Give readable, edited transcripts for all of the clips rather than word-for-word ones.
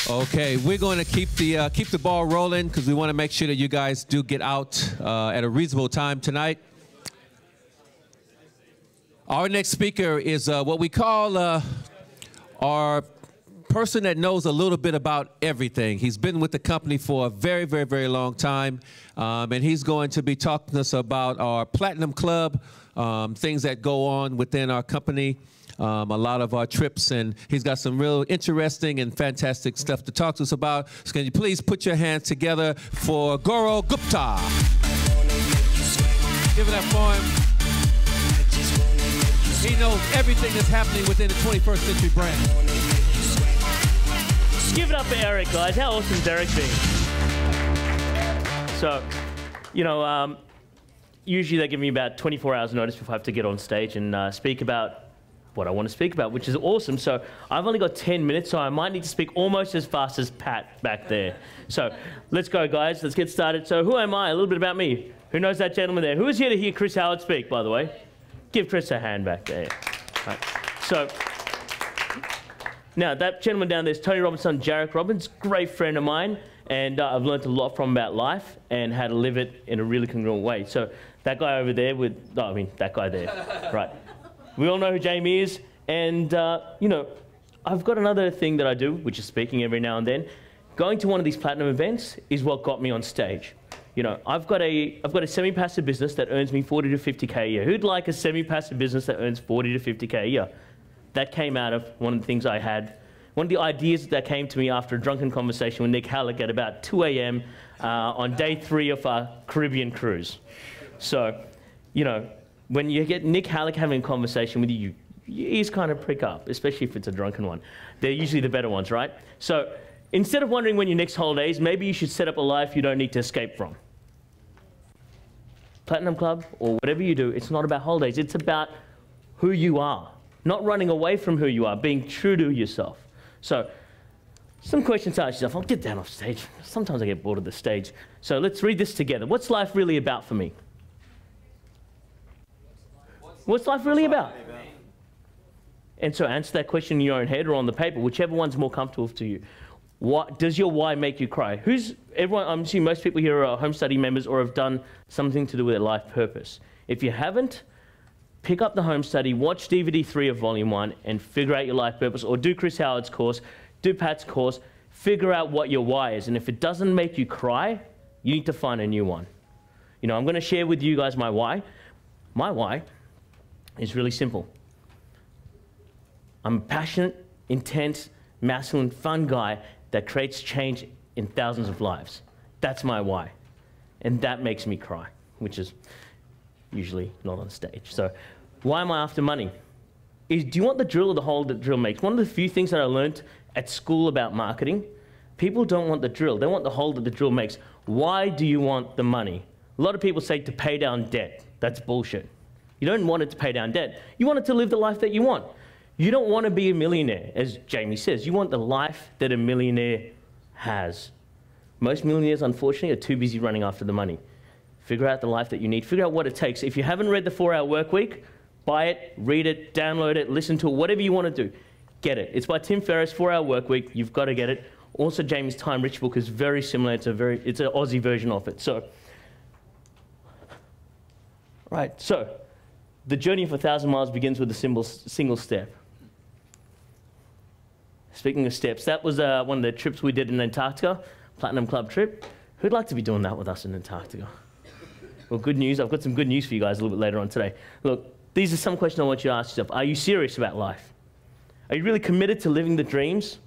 Okay, we're going to keep the ball rolling because we want to make sure that you guys do get out at a reasonable time tonight. Our next speaker is what we call our person that knows a little bit about everything. He's been with the company for a very, very, very long time, and he's going to be talking to us about our Platinum Club, things that go on within our company, a lot of our trips, and he's got some real interesting and fantastic stuff to talk to us about. So can you please put your hands together for Goro Gupta? Give it up for him. He knows everything that's happening within the 21st century brand. Give it up for Eric, guys. How awesome is Eric being? So, you know, usually they give me about 24 hours notice before I have to get on stage and speak about what I want to speak about, which is awesome. So I've only got 10 minutes, so I might need to speak almost as fast as Pat back there. So let's go, guys. Let's get started. So who am I? A little bit about me. Who knows that gentleman there? Who is here to hear Chris Howard speak, by the way? Give Chris a hand back there. Right. So now that gentleman down there is Tony Robbins' son, Jarek Robbins, great friend of mine, and I've learned a lot from him about life and how to live it in a really congruent way. So that guy over there that guy there, right. We all know who Jamie is, and you know, I've got another thing that I do, which is speaking every now and then. Going to one of these platinum events is what got me on stage. You know, I've got a semi-passive business that earns me 40 to 50K a year. Who'd like a semi-passive business that earns 40 to 50K a year? That came out of one of the things I had. One of the ideas that came to me after a drunken conversation with Nick Halleck at about 2 a.m. On day 3 of our Caribbean cruise. So, you know, when you get Nick Halleck having a conversation with you, your ears kind of prick up, especially if it's a drunken one. They're usually the better ones, right? So instead of wondering when your next holiday is, maybe you should set up a life you don't need to escape from. Platinum Club, or whatever you do, it's not about holidays. It's about who you are. Not running away from who you are, being true to yourself. So, some questions to ask yourself. I'll get down off stage. Sometimes I get bored of the stage. So let's read this together. What's life really about for me? What's life really about? And so answer that question in your own head or on the paper, whichever one's more comfortable to you. What does your why make you cry? I'm assuming most people here are home study members or have done something to do with their life purpose. If you haven't, pick up the home study, watch DVD 3 of Volume 1 and figure out your life purpose, or do Chris Howard's course, do Pat's course, figure out what your why is. And if it doesn't make you cry, you need to find a new one. You know, I'm going to share with you guys my why. My why is really simple. I'm a passionate, intense, masculine, fun guy that creates change in thousands of lives. That's my why. And that makes me cry, which is usually not on stage. So why am I after money? Do you want the drill or the hole that drill makes? One of the few things that I learned at school about marketing, people don't want the drill. They want the hole that the drill makes. Why do you want the money? A lot of people say to pay down debt. That's bullshit. You don't want it to pay down debt. You want it to live the life that you want. You don't want to be a millionaire, as Jamie says. You want the life that a millionaire has. Most millionaires, unfortunately, are too busy running after the money. Figure out the life that you need. Figure out what it takes. If you haven't read the 4-Hour Workweek, buy it, read it, download it, listen to it, whatever you want to do. Get it. It's by Tim Ferriss, 4-Hour Workweek. You've got to get it. Also, Jamie's Time Rich book is very similar. It's an Aussie version of it. So, right. So, the journey of 1,000 miles begins with a single step. Speaking of steps, that was one of the trips we did in Antarctica, Platinum Club trip. Who'd like to be doing that with us in Antarctica? Well, good news. I've got some good news for you guys a little bit later on today. Look, these are some questions I want you to ask yourself. Are you serious about life? Are you really committed to living the dreams?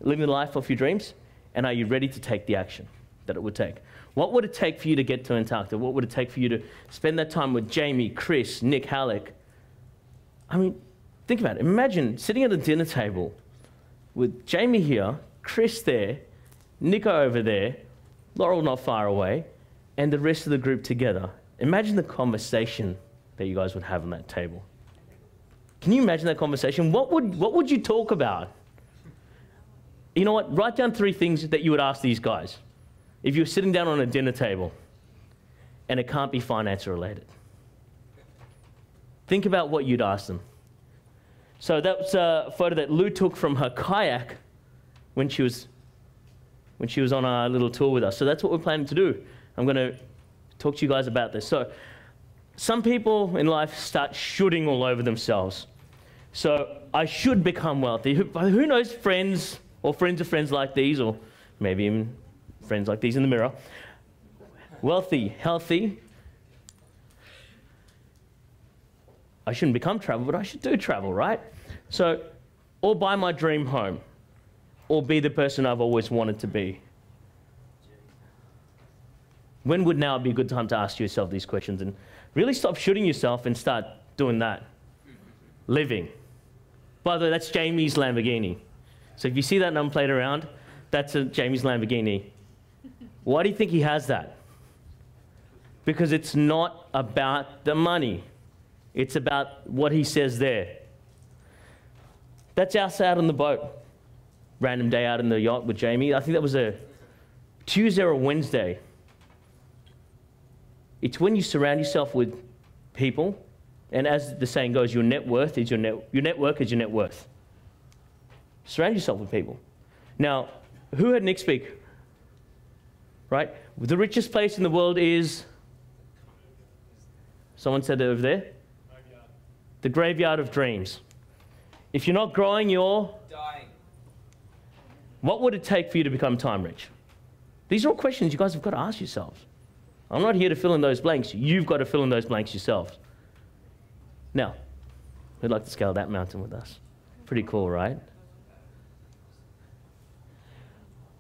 Living the life of your dreams? And are you ready to take the action that it would take? What would it take for you to get to Antarctica? What would it take for you to spend that time with Jamie, Chris, Nick Halleck? I mean, think about it. Imagine sitting at a dinner table with Jamie here, Chris there, Nico over there, Laurel not far away, and the rest of the group together. Imagine the conversation that you guys would have on that table. Can you imagine that conversation? What would you talk about? You know what? Write down 3 things that you would ask these guys. If you were sitting down on a dinner table, and it can't be finance related. Think about what you'd ask them. So that was a photo that Lou took from her kayak when she was on our little tour with us. So that's what we're planning to do. I'm going to talk to you guys about this. So some people in life start shooting all over themselves. So I should become wealthy. Who knows friends or friends of friends like these, or maybe even friends like these in the mirror? Wealthy, healthy. I shouldn't become travel, but I should do travel, right? So, or buy my dream home, or be the person I've always wanted to be. When would now be a good time to ask yourself these questions and really stop shooting yourself and start doing that? Living. By the way, that's Jamie's Lamborghini. So if you see that number plate around, that's Jamie's Lamborghini. Why do you think he has that? Because it's not about the money. It's about what he says there. That's us out on the boat. Random day out in the yacht with Jamie. I think that was a Tuesday or a Wednesday. It's when you surround yourself with people, and as the saying goes, your net worth is your network is your net worth. Surround yourself with people. Now, who heard Nick speak? Right? The richest place in the world is, someone said it over there? The graveyard of dreams. If you're not growing, you're dying. What would it take for you to become time rich? These are all questions you guys have got to ask yourselves. I'm not here to fill in those blanks. You've got to fill in those blanks yourselves. Now, who'd like to scale that mountain with us? Pretty cool, right?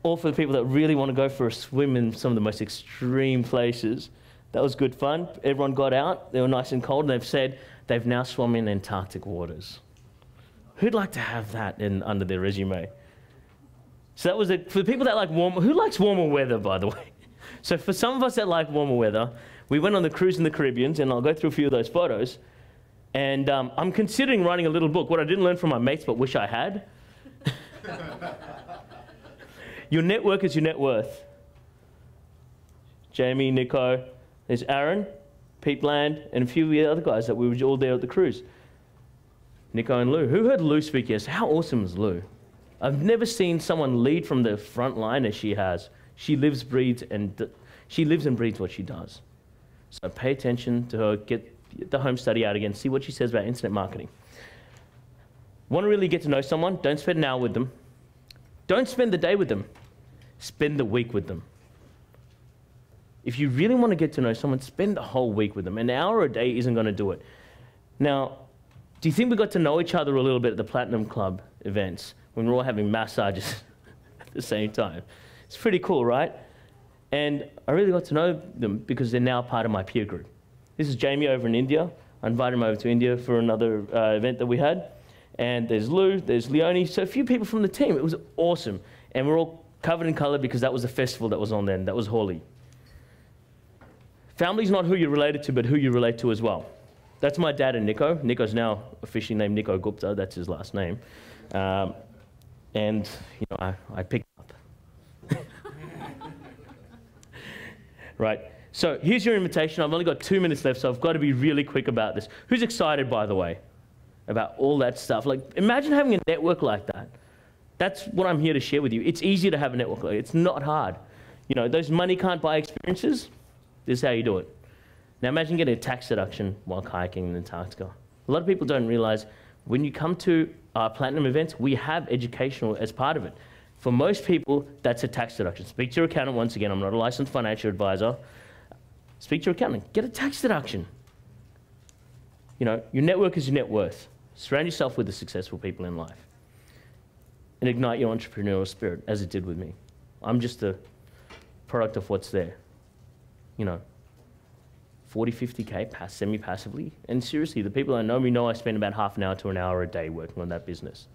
Or for the people that really want to go for a swim in some of the most extreme places. That was good fun. Everyone got out. They were nice and cold, and they've said they've now swum in Antarctic waters. Who'd like to have that under their resume? So that was it. For the people that like warmer, who likes warmer weather, by the way? So for some of us that like warmer weather, we went on the cruise in the Caribbean, and I'll go through a few of those photos. And I'm considering writing a little book. What I didn't learn from my mates, but wish I had. Your network is your net worth. Jamie, Nico, there's Aaron, Pete Bland, and a few of the other guys that we were all there at the cruise. Nico and Lou. Who heard Lou speak yesterday? How awesome is Lou? I've never seen someone lead from the front line as she has. She lives, breathes, and breathes what she does. So pay attention to her, get the home study out again, see what she says about internet marketing. Want to really get to know someone? Don't spend an hour with them. Don't spend the day with them. Spend the week with them. If you really want to get to know someone, spend the whole week with them. An hour a day isn't going to do it. Now, do you think we got to know each other a little bit at the Platinum Club events when we're all having massages at the same time? It's pretty cool, right? And I really got to know them because they're now part of my peer group. This is Jamie over in India. I invited him over to India for another event that we had. And there's Lou, there's Leonie, so a few people from the team. It was awesome. And we're all covered in color because that was the festival that was on then. That was Holi. Family's not who you're related to, but who you relate to as well. That's my dad and Nico. Nico's now officially named Goro Gupta. That's his last name. And, you know, I picked up. Right. So here's your invitation. I've only got 2 minutes left, so I've got to be really quick about this. Who's excited, by the way, about all that stuff? Like, imagine having a network like that. That's what I'm here to share with you. It's easy to have a network like that. It's not hard. You know, those money can't buy experiences. This is how you do it. Now imagine getting a tax deduction while kayaking in Antarctica. A lot of people don't realize when you come to our platinum events, we have educational as part of it. For most people, that's a tax deduction. Speak to your accountant once again. I'm not a licensed financial advisor. Speak to your accountant. Get a tax deduction. You know, your network is your net worth. Surround yourself with the successful people in life. And ignite your entrepreneurial spirit, as it did with me. I'm just a product of what's there. You know, 40, 50K semi-passively. And seriously, the people that know me know I spend about half an hour to an hour a day working on that business.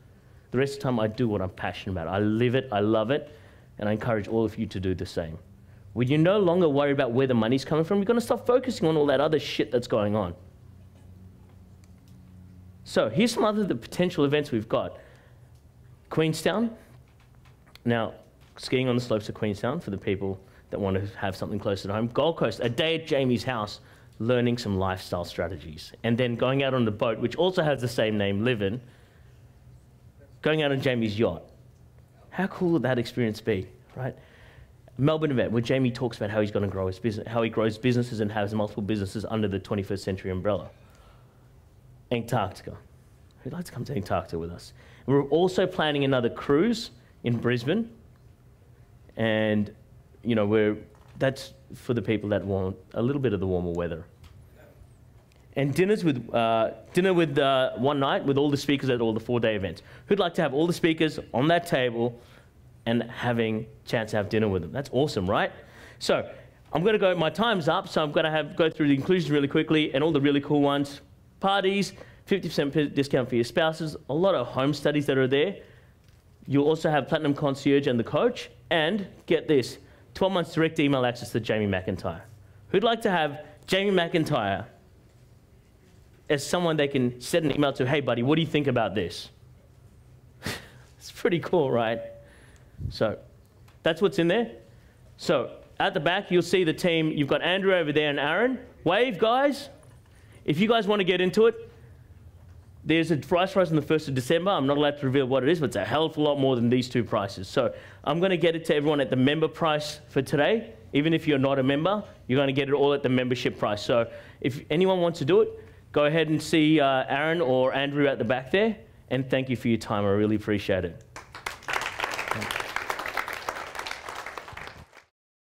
The rest of the time, I do what I'm passionate about. I live it, I love it, and I encourage all of you to do the same. When you no longer worry about where the money's coming from, you're going to stop focusing on all that other shit that's going on. So here's some other the potential events we've got. Queenstown. Now, skiing on the slopes of Queenstown for the people that want to have something close to home. Gold Coast, a day at Jamie's house, learning some lifestyle strategies. And then going out on the boat, which also has the same name, Live In, going out on Jamie's yacht. How cool would that experience be, right? Melbourne event where Jamie talks about how he's going to grow his business, how he grows businesses and has multiple businesses under the 21st century umbrella. Antarctica. Who'd like to come to Antarctica with us? And we're also planning another cruise in Brisbane. And, you know, that's for the people that want a little bit of the warmer weather. And dinner with one night with all the speakers at all the 4-day events. Who'd like to have all the speakers on that table and having a chance to have dinner with them? That's awesome, right? So I'm going to go, my time's up, so I'm going to go through the inclusions really quickly and all the really cool ones. Parties, 50% discount for your spouses, a lot of home studies that are there. You'll also have Platinum Concierge and the coach, and get this, 12 months direct email access to Jamie McIntyre. Who'd like to have Jamie McIntyre as someone they can send an email to, hey buddy, what do you think about this? It's pretty cool, right? So that's what's in there. So at the back, you'll see the team. You've got Andrew over there and Aaron. Wave, guys. If you guys want to get into it, there's a price rise on the 1st of December. I'm not allowed to reveal what it is, but it's a hell of a lot more than these two prices. So I'm going to get it to everyone at the member price for today. Even if you're not a member, you're going to get it all at the membership price. So if anyone wants to do it, go ahead and see Aaron or Andrew at the back there. And thank you for your time. I really appreciate it.